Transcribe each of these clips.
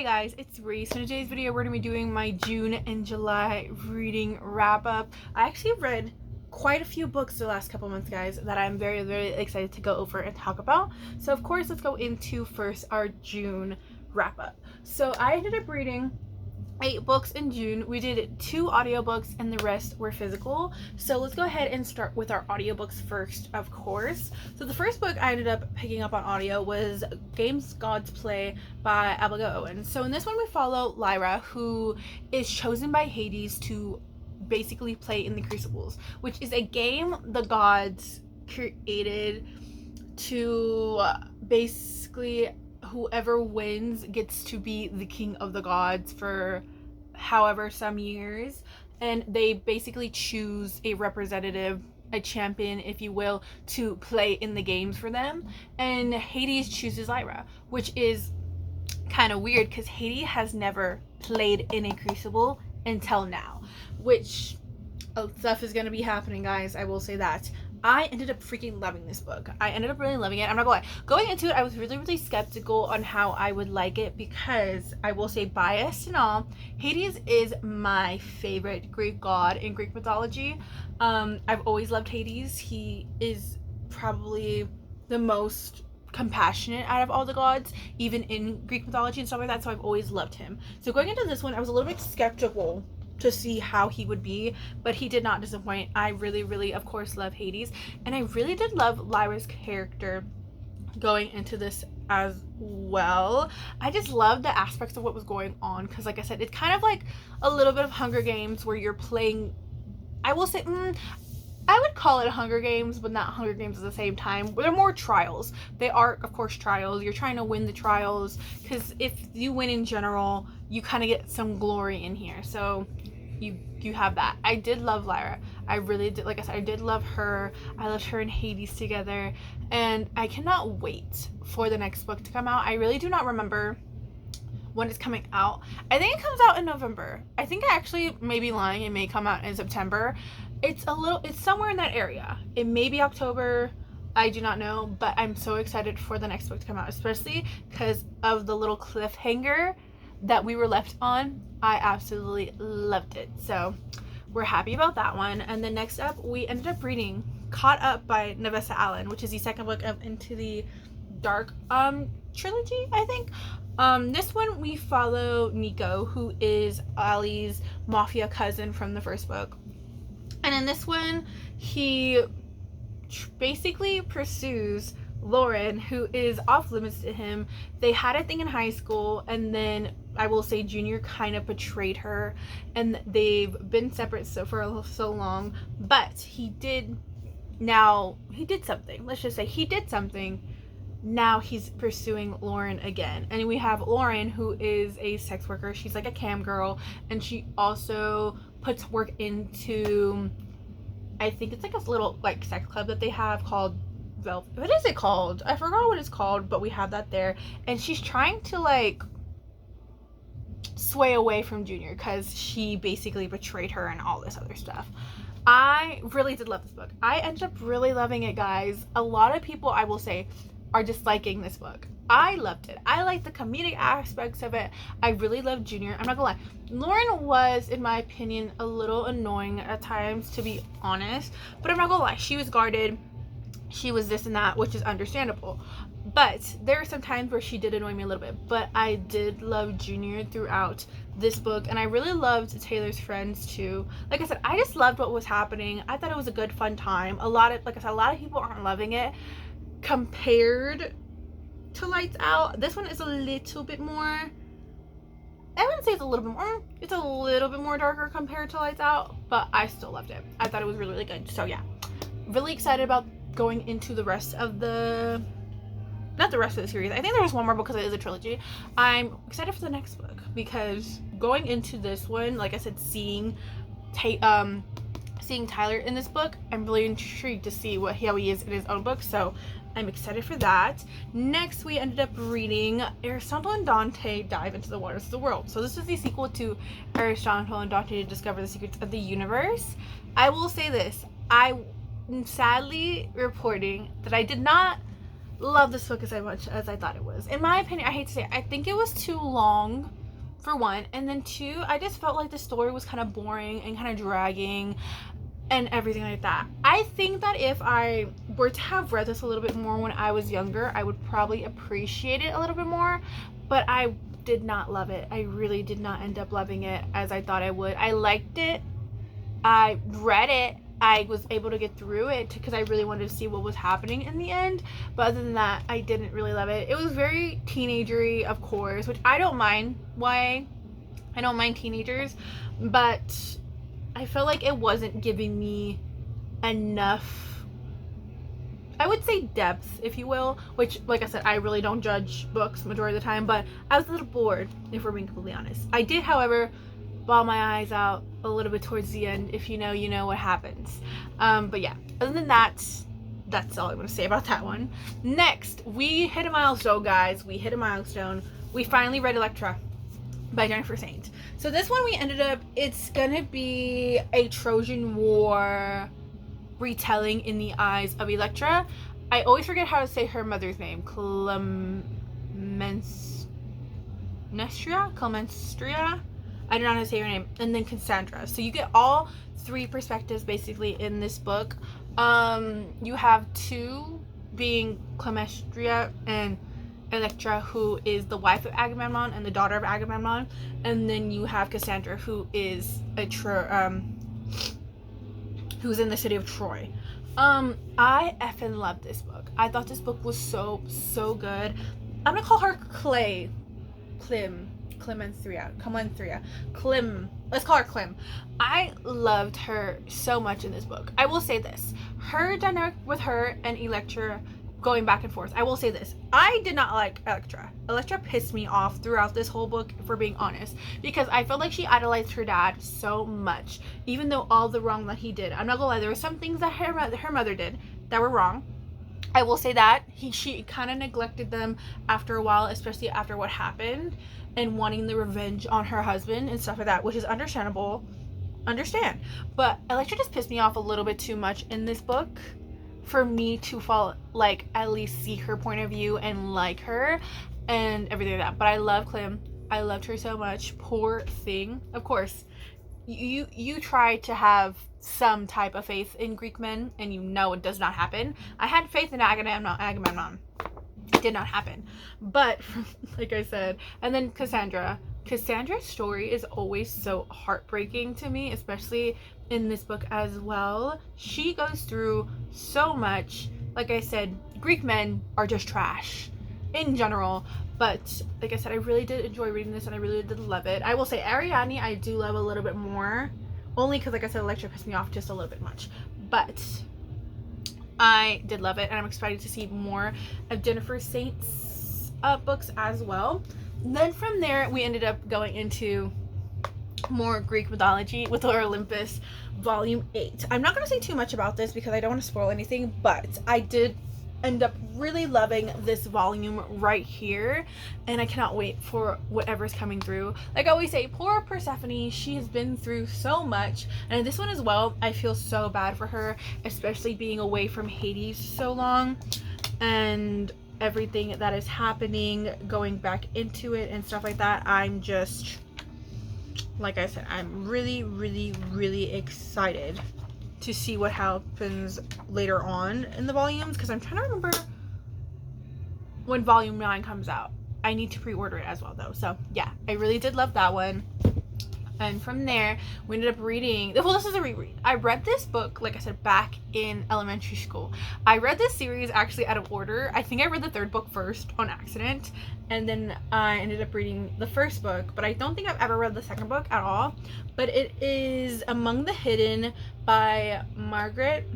Hi guys, it's Reese. In today's video we're going to be doing my June and July reading wrap up. I actually read quite a few books the last couple months, guys, that I'm very excited to go over and talk about. So of course, let's go into first our June wrap up. So I ended up reading 8 books in June. We did 2 audiobooks and the rest were physical. So let's go ahead and start with our audiobooks first, of course. So the first book I ended up picking up on audio was Games Gods Play by Abigail Owen. So in this one we follow Lyra, who is chosen by Hades to basically play in the Crucibles, which is a game the gods created to basically whoever wins gets to be the king of the gods for however some years, and they basically choose a representative, a champion if you will, to play in the games for them, and Hades chooses Lyra, which is kind of weird because Hades has never played in a Crucible until now, which stuff is going to be happening, guys. I will say that. I ended up freaking loving this book. I ended up really loving it. I'm not gonna lie. Going into it, I was really skeptical on how I would like it because I will say, biased and all, Hades is my favorite Greek god in Greek mythology. I've always loved Hades. He is probably the most compassionate out of all the gods, even in Greek mythology and stuff like that, so I've always loved him. So going into this one, I was a little bit skeptical to see how he would be, but he did not disappoint. I really of course love Hades, and I really did love Lyra's character going into this as well. I just loved the aspects of what was going on because, like I said, it's kind of like a little bit of Hunger Games where you're playing, I will say, I would call it Hunger Games, but not Hunger Games at the same time. They're more trials. They are, of course, trials. You're trying to win the trials because if you win in general, you kind of get some glory in here. So you have that. I did love Lyra. I really did. Like I said, I did love her. I loved her and Hades together, and I cannot wait for the next book to come out. I really do not remember when it's coming out. I think it comes out in November. I think I actually may be lying. It may come out in September. It's somewhere in that area. It may be October. I do not know, but I'm so excited for the next book to come out, especially because of the little cliffhanger that we were left on. I absolutely loved it. So we're happy about that one. And then next up, we ended up reading Caught Up by Navessa Allen, which is the second book of Into the Dark trilogy, I think. This one we follow Nico, who is Ali's mafia cousin from the first book. And in this one, he basically pursues Lauren, who is off limits to him. They had a thing in high school, and then I will say Junior kind of betrayed her, and they've been separate for so long. But he did something. Let's just say he did something. Now he's pursuing Lauren again, and we have Lauren, who is a sex worker. She's like a cam girl, and she also puts work into, I think it's like a little like sex club that they have called Velvet. What is it called? I forgot what it's called, but we have that there. And she's trying to like sway away from Junior because she basically betrayed her and all this other stuff. I really did love this book. I ended up really loving it, guys. A lot of people, I will say, are disliking this book. I loved it. I liked the comedic aspects of it. I really loved Junior. I'm not gonna lie. Lauren was, in my opinion, a little annoying at times, to be honest. But I'm not gonna lie. She was guarded. She was this and that, which is understandable. But there are some times where she did annoy me a little bit. But I did love Junior throughout this book. And I really loved Taylor's friends too. Like I said, I just loved what was happening. I thought it was a good, fun time. Like I said, a lot of people aren't loving it compared to Lights Out. This one is a little bit more, I wouldn't say it's a little bit more, it's a little bit more darker compared to Lights Out, but I still loved it. I thought it was really good. So yeah, really excited about going into the rest of the, not the rest of the series. I think there was one more because it is a trilogy. I'm excited for the next book because going into this one, like I said, seeing Tyler in this book, I'm really intrigued to see how he is in his own book. So I'm excited for that. Next, we ended up reading Aristotle and Dante Dive into the Waters of the World. So this is the sequel to Aristotle and Dante Discover the Secrets of the Universe. I will say this. I am sadly reporting that I did not love this book as much as I thought it was. In my opinion, I hate to say it, I think it was too long, for one, and then two, I just felt like the story was kind of boring and kind of dragging and everything like that. I think that if I were to have read this a little bit more when I was younger, I would probably appreciate it a little bit more, but I did not love it. I really did not end up loving it as I thought I would. I liked it. I read it. I was able to get through it because I really wanted to see what was happening in the end, but other than that, I didn't really love it. It was very teenagery, of course, which I don't mind. Why? I don't mind teenagers, but I felt like it wasn't giving me enough, I would say, depth, if you will, which, like I said, I really don't judge books majority of the time, but I was a little bored, if we're being completely honest. I did, however, bawl my eyes out a little bit towards the end. If you know, you know what happens. But yeah, other than that, that's all I want to say about that one. Next, we hit a milestone, guys. We hit a milestone. We finally read Elektra by Jennifer Saint. So this one we ended up, it's gonna be a Trojan War retelling in the eyes of Elektra. I always forget how to say her mother's name. Clemenstra? I don't know how to say her name. And then Cassandra. So you get all three perspectives basically in this book. You have two being Clemenstra and Elektra, who is the wife of Agamemnon and the daughter of Agamemnon, and then you have Cassandra, who is who's in the city of Troy. I effing love this book. I thought this book was so good. I'm gonna call her Clem. Let's call her Clem. I loved her so much in this book. I will say this: her dynamic with her and Elektra, going back and forth. I will say this: I did not like Elektra. Elektra pissed me off throughout this whole book, for being honest, because I felt like she idolized her dad so much, even though all the wrong that he did. I'm not gonna lie, there were some things that her mother did that were wrong. I will say that she kind of neglected them after a while, especially after what happened and wanting the revenge on her husband and stuff like that, which is understandable. But Elektra just pissed me off a little bit too much in this book for me to fall, like, at least see her point of view and like her and everything like that. But I love Clem. I loved her so much. Poor thing. Of course, you try to have some type of faith in Greek men, and you know it does not happen. I had faith in Agamemnon. It did not happen. But like I said, and then Cassandra's story is always so heartbreaking to me, especially in this book as well. She goes through so much. Like I said, Greek men are just trash in general, but like I said, I really did enjoy reading this and I really did love it. I will say Ariadne I do love a little bit more, only because, like I said, Elektra pissed me off just a little bit much, but I did love it, and I'm excited to see more of Jennifer Saint's books as well. Then from there, we ended up going into more Greek mythology with our Olympus Volume 8. I'm not going to say too much about this because I don't want to spoil anything, but I did end up really loving this volume right here, and I cannot wait for whatever's coming through. Like I always say, poor Persephone, she has been through so much, and this one as well, I feel so bad for her, especially being away from Hades so long and everything that is happening, going back into it and stuff like that. I'm just, like I said, I'm really excited to see what happens later on in the volumes, because I'm trying to remember when volume 9 comes out. I need to pre-order it as well though. So yeah, I really did love that one. And from there, we ended up reading, well, this is a reread. I read this book, like I said, back in elementary school. I read this series actually out of order. I think I read the third book first on accident, and then I ended up reading the first book, but I don't think I've ever read the second book at all. But it is Among the Hidden by Margaret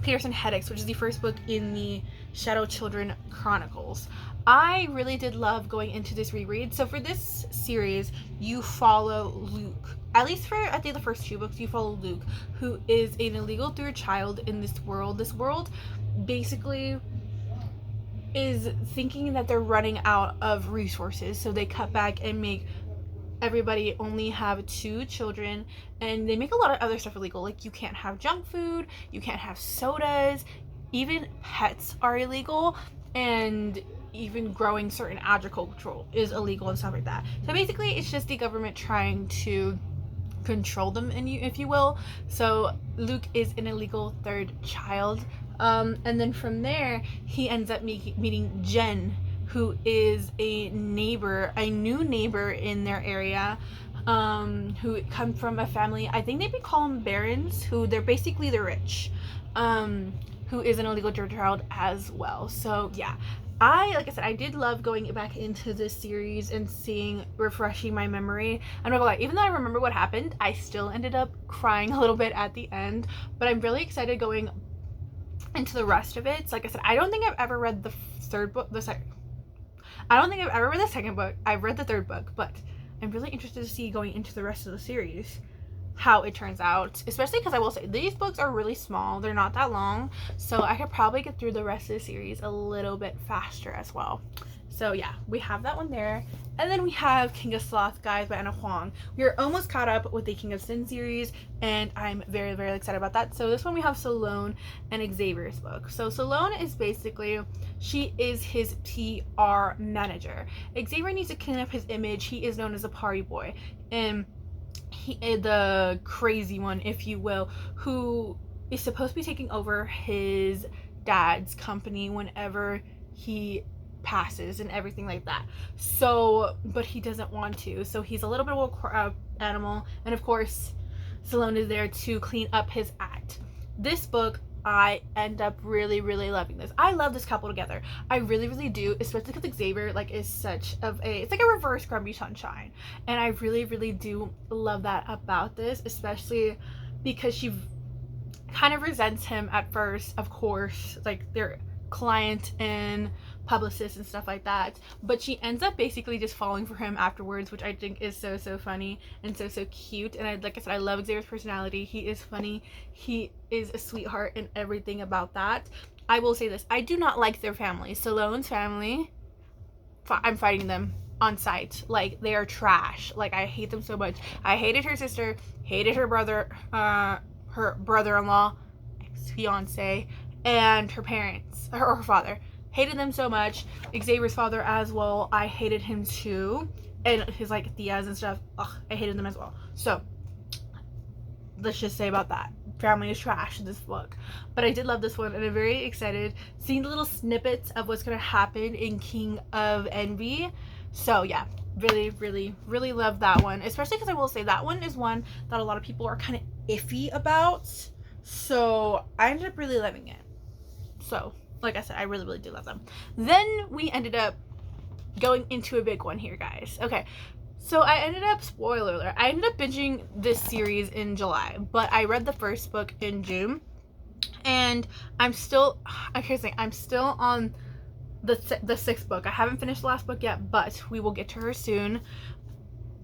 Peterson Hedix, which is the first book in the Shadow Children Chronicles. I really did love going into this reread. So for this series, you follow Luke. At least for, I think, the first two books, you follow Luke, who is an illegal third child in this world. This world basically is thinking that they're running out of resources, so they cut back and make everybody only have 2 children, and they make a lot of other stuff illegal. Like, you can't have junk food, you can't have sodas, even pets are illegal. and even growing certain agricultural is illegal and stuff like that. So basically, it's just the government trying to control them, if you will. So Luke is an illegal third child, and then from there he ends up meeting Jen, who is a new neighbor in their area, who come from a family, I think they call them barons, who they're basically the rich, who is an illegal third child as well. So yeah, like I said, I did love going back into this series and refreshing my memory. I'm not gonna lie, even though I remember what happened, I still ended up crying a little bit at the end. But I'm really excited going into the rest of it. So like I said, I don't think I've ever read the third book. I don't think I've ever read the second book. I've read the third book, but I'm really interested to see going into the rest of the series how it turns out, especially because I will say these books are really small. They're not that long, so I could probably get through the rest of the series a little bit faster as well. So yeah, we have that one there. And then we have King of Sloth, guys, by Anna Huang. We are almost caught up with the King of Sin series, and I'm very, very excited about that. So this one we have Salone and Xavier's book. So Salone is basically, she is his PR manager. Xavier needs to clean up his image. He is known as a party boy, and he, the crazy one, if you will, who is supposed to be taking over his dad's company whenever he passes and everything like that. So, but he doesn't want to. So he's a little bit of an animal, and of course, Salone is there to clean up his act. This book, I end up really loving this. I love this couple together. I really do, especially because Xavier is such of it's like a reverse Grumpy Sunshine, and I really do love that about this, especially because she kind of resents him at first, of course, like their client and publicist and stuff like that, but she ends up basically just falling for him afterwards, which I think is so funny and so cute. And like I said, I love Xavier's personality. He is funny, he is a sweetheart, and everything about that. I will say this, I do not like their family. Salone's family, I'm fighting them on sight. Like, they are trash. Like, I hate them so much. I hated her sister, hated her brother, her brother-in-law, ex-fiance, and her parents, or her father. Hated them so much. Xavier's father as well, I hated him too. And his Diaz and stuff, I hated them as well. So let's just say about that, family is trash in this book. But I did love this one, and I'm very excited seeing the little snippets of what's gonna happen in King of Envy. So yeah, really love that one, especially because I will say that one is one that a lot of people are kind of iffy about. So I ended up really loving it. So like I said, I really do love them. Then we ended up going into a big one here, guys. Okay, so I ended up, spoiler alert, I ended up binging this series in July, but I read the first book in June, and I'm still on the sixth book. I haven't finished the last book yet, but we will get to her soon.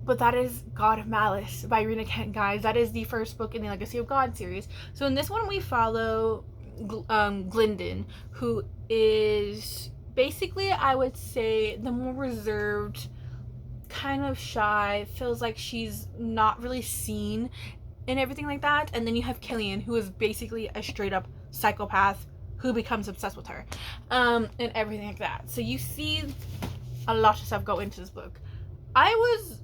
But that is God of Malice by Rena Kent, guys. That is the first book in the Legacy of God series. So in this one, we follow Glyndon, who is basically, I would say, the more reserved, kind of shy, feels like she's not really seen and everything like that. And then you have Killian, who is basically a straight up psychopath who becomes obsessed with her, and everything like that. So you see a lot of stuff go into this book. I was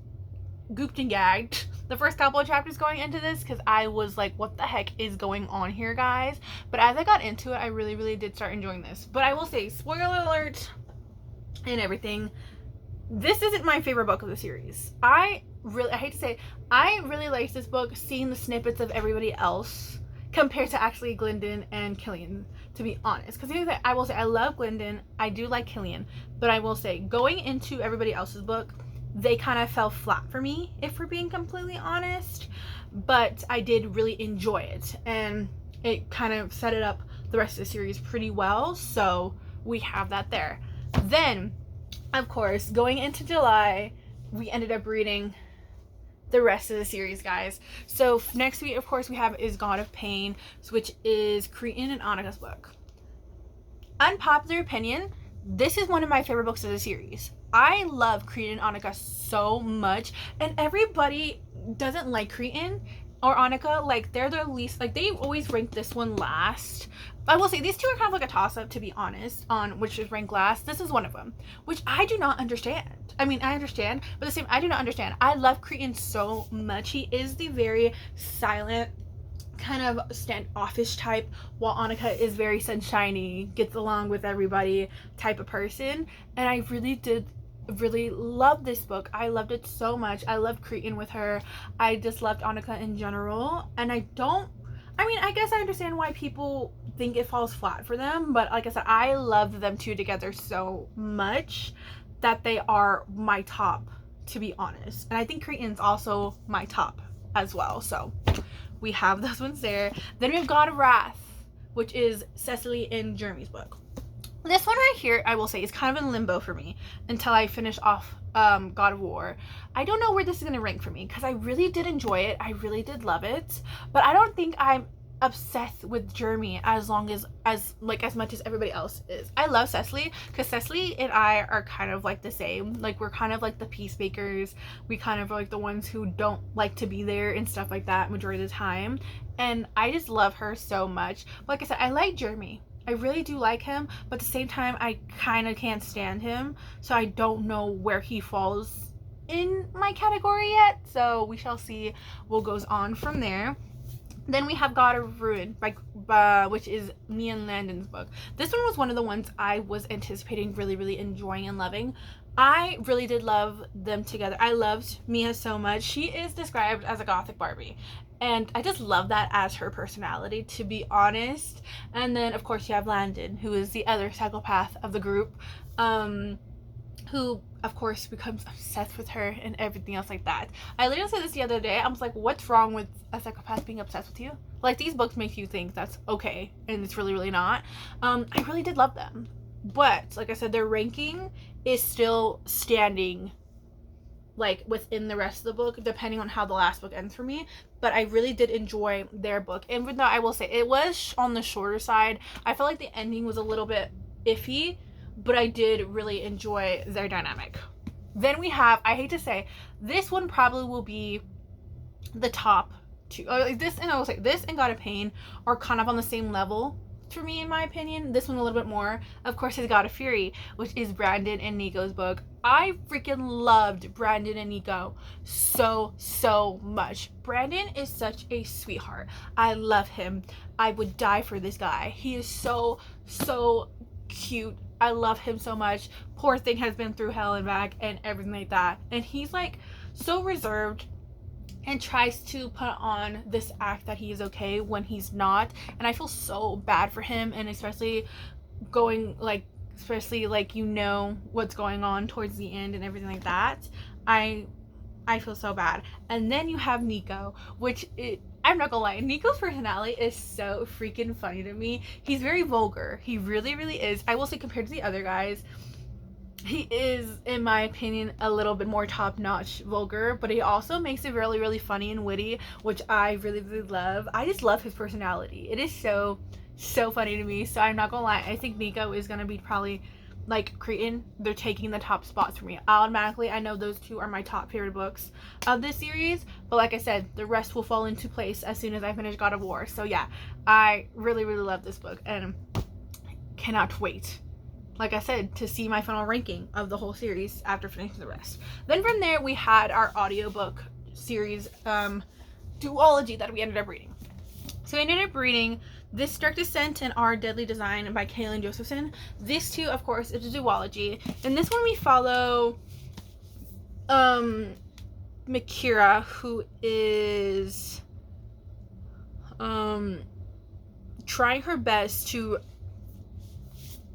gooped and gagged the first couple of chapters going into this, because I was like, what the heck is going on here, guys? But as I got into it, I really did start enjoying this. But I will say, spoiler alert and everything, this isn't my favorite book of the series. I hate to say, I really liked this book, seeing the snippets of everybody else compared to actually Glyndon and Killian, to be honest. Because I will say, I love Glyndon, I do like Killian, but I will say, going into everybody else's book, they kind of fell flat for me, if we're being completely honest. But I did really enjoy it, and it kind of set it up the rest of the series pretty well. So we have that there. Then, of course, going into July, we ended up reading the rest of the series, guys. So next week, of course, we have is God of Pain, which is Cretan and Annika's book. Unpopular opinion, this is one of my favorite books of the series. I love Cretan and Annika so much, and everybody doesn't like Cretan, or Annika, like they're the least, like they always rank this one last. I will say these two are kind of like a toss-up, to be honest, on which is ranked last. This is one of them, which I do not understand. I mean, I understand, but the same, I do not understand. I love Cretan so much. He is the very silent, kind of standoffish type, while Annika is very sunshiny, gets along with everybody type of person. And I really love this book. I loved it so much. I loved Cretan with her. I just loved Annika in general. And I guess I understand why people think it falls flat for them, but like I said, I love them two together so much that they are my top, to be honest. And I think Cretan's also my top as well. So we have those ones there. Then we have God of Wrath, which is Cecily and Jeremy's book. This one right here, I will say, is kind of in limbo for me until I finish off God of War. I don't know where this is going to rank for me because I really did enjoy it. I really did love it. But I don't think I'm obsessed with Jeremy as much as everybody else is. I love Cecily because Cecily and I are kind of like the same. Like, we're kind of like the peacemakers. We kind of are like the ones who don't like to be there and stuff like that majority of the time. And I just love her so much. But like I said, I like Jeremy. I really do like him, but at the same time, I kind of can't stand him, so I don't know where he falls in my category yet, so we shall see what goes on from there. Then we have God of Ruin, which is Mia and Landon's book. This one was one of the ones I was anticipating really, really enjoying and loving. I really did love them together. I loved Mia so much. She is described as a gothic Barbie, and I just love that as her personality, to be honest. And then, of course, you have Landon, who is the other psychopath of the group, who, of course, becomes obsessed with her and everything else like that. I literally said this the other day. I was like, what's wrong with a psychopath being obsessed with you? Like, these books make you think that's okay, and it's really, really not. I really did love them. But, like I said, their ranking is still standing, like, within the rest of the book, depending on how the last book ends for me. But I really did enjoy their book. Even though I will say it was on the shorter side, I felt like the ending was a little bit iffy, but I did really enjoy their dynamic. Then we have, I hate to say, this one probably will be the top two. This and God of Pain are kind of on the same level for me, in my opinion. This one a little bit more. Of course, is God of Fury, which is Brandon and Nico's book. I freaking loved Brandon and Nico so much. Brandon is such a sweetheart. I love him. I would die for this guy. He is so cute. I love him so much. Poor thing has been through hell and back and everything like that. And he's like so reserved and tries to put on this act that he is okay when he's not. And I feel so bad for him, and especially you know what's going on towards the end and everything like that. I feel so bad. And then you have Nico, I'm not gonna lie, Nico's personality is so freaking funny to me. He's very vulgar. He really, really is. I will say, compared to the other guys, he is, in my opinion, a little bit more top-notch vulgar, but he also makes it really, really funny and witty, which I really, really love. I just love his personality. It is so funny to me. So I'm not gonna lie, I think Nico is gonna be probably, like Cretan, they're taking the top spots for me. Automatically, I know those two are my top favorite books of this series, but like I said, the rest will fall into place as soon as I finish God of War. So yeah, I really, really love this book and cannot wait, like I said, to see my final ranking of the whole series after finishing the rest. Then from there, we had our audiobook series duology that we ended up reading. So we ended up reading This Dark Descent and Our Deadly Design by Kaylin Josephson. This too, of course, is a duology. In this one, we follow Makira, who is trying her best to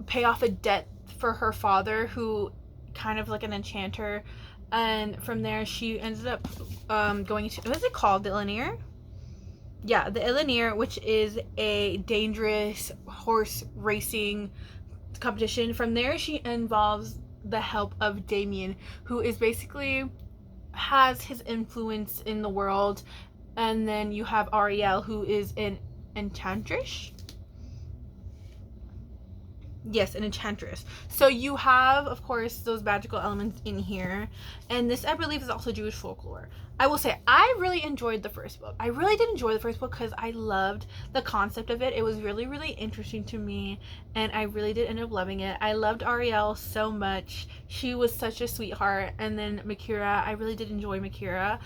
pay off a debt for her father, who kind of like an enchanter. And from there, she ended up going to, what is it called? The Illinier? Yeah, the Illinier, which is a dangerous horse racing competition. From there, she involves the help of Damien, who is basically has his influence in the world. And then you have Ariel, who is an enchantress. Yes, an enchantress. So you have, of course, those magical elements in here. And this, I believe, is also Jewish folklore. I will say, I really enjoyed the first book. I really did enjoy the first book because I loved the concept of it. It was really, really interesting to me. And I really did end up loving it. I loved Ariel so much. She was such a sweetheart. And then Makira, I really did enjoy Makira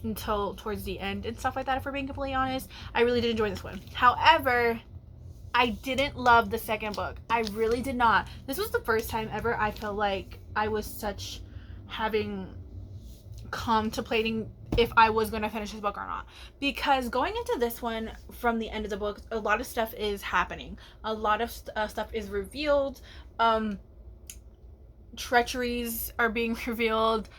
until towards the end and stuff like that, if we're being completely honest. I really did enjoy this one. However, I didn't love the second book. I really did not. This was the first time ever I felt like I was such having contemplating if I was going to finish this book or not. Because going into this one, from the end of the book, a lot of stuff is happening. A lot of stuff is revealed. Treacheries are being revealed.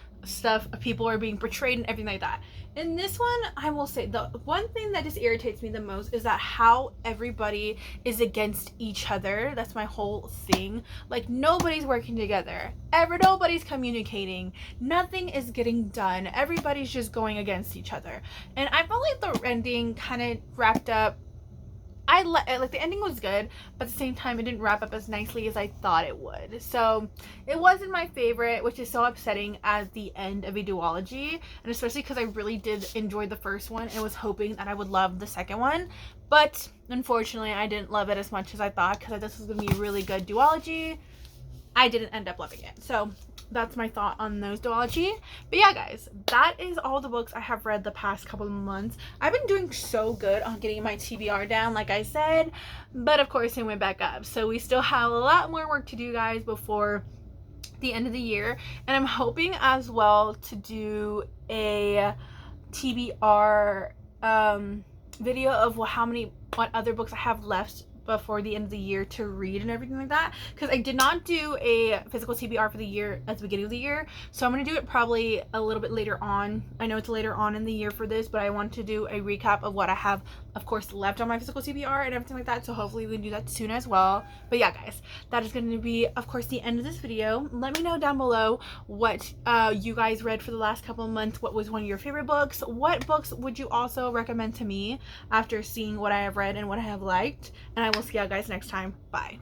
People are being betrayed and everything like that. In this one, I will say the one thing that just irritates me the most is that how everybody is against each other. That's my whole thing. Like, nobody's working together. Nobody's communicating. Nothing is getting done. Everybody's just going against each other. And I felt like the ending kind of wrapped up. Like the ending was good, but at the same time it didn't wrap up as nicely as I thought it would. So it wasn't my favorite, which is so upsetting as the end of a duology, and especially because I really did enjoy the first one and was hoping that I would love the second one. But unfortunately, I didn't love it as much as I thought because this was going to be a really good duology. I didn't end up loving it. So that's my thought on those duology. But yeah, guys, that is all the books I have read the past couple of months. I've been doing so good on getting my TBR down, like I said, but of course it went back up. So we still have a lot more work to do, guys, before the end of the year. And I'm hoping as well to do a TBR video of what other books I have left before the end of the year to read and everything like that, because I did not do a physical TBR for the year at the beginning of the year, so I'm going to do it probably a little bit later on. I know it's later on in the year for this, but I want to do a recap of what I have, of course, left on my physical TBR and everything like that, so hopefully we can do that soon as well. But yeah, guys, that is going to be, of course, the end of this video. Let me know down below what you guys read for the last couple of months. What was one of your favorite books? What books would you also recommend to me after seeing what I have read and what I have liked? And I will see you guys next time. Bye.